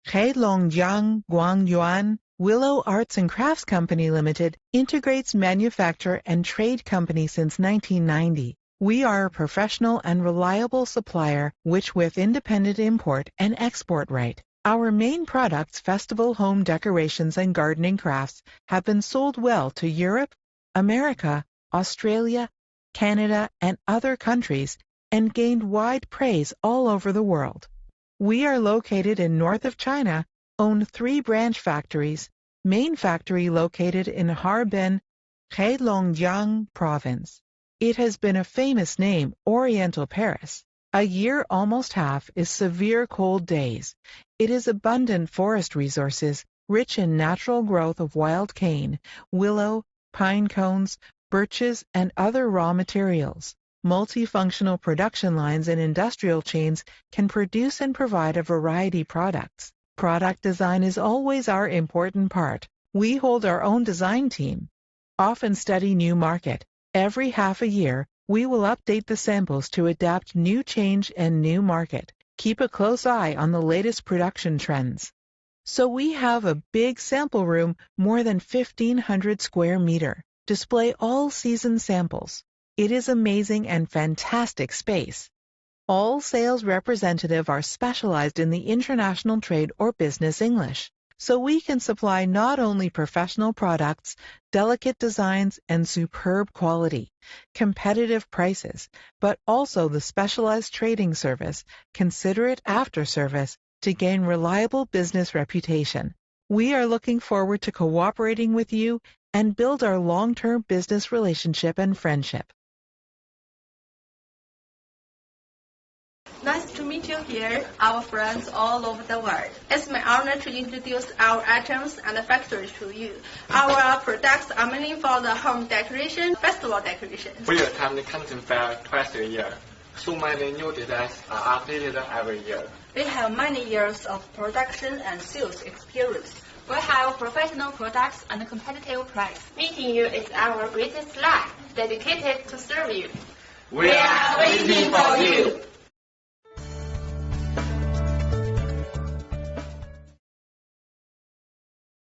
Guangyuan Willow Arts&Crafts Co. Limited integrates manufacture and trade company since 1990. We are a professional and reliable supplier which with independent import and export right. Our main products, festival home decorations and gardening crafts, have been sold well to Europe, America, Australia, Canada, and other countries and gained wide praise all over the world. We are located in north of China, own 3 branch factories, main factory located in Harbin, Heilongjiang Province. It has been a famous name, Oriental Paris. A year almost half is severe cold days. It is abundant forest resources, rich in natural growth of wild cane, willow, pine cones, birches, and other raw materials. Multifunctional production lines and industrial chains can produce and provide a variety of products. Product design is always our important part. We hold our own design team. Often study new market. Every half a year, we will update the samples to adapt new change and new market. Keep a close eye on the latest production trends. So we have a big sample room, more than 1,500 square meter. Display all season samples. It is amazing and fantastic space. All sales representatives are specialized in the international trade or business English. So we can supply not only professional products, delicate designs, and superb quality, competitive prices, but also the specialized trading service, considerate after service, to gain reliable business reputation. We are looking forward to cooperating with you and build our long-term business relationship and friendship. Nice to meet you here, our friends all over the world. It's my honor to introduce our items and factory to you. Our products are mainly for the home decoration, festival decoration. We attend the Canton Fair twice a year. So many new designs are updated every year. We have many years of production and sales experience. We have professional products and competitive price. Meeting you is our greatest life, dedicated to serve you. We are waiting for you.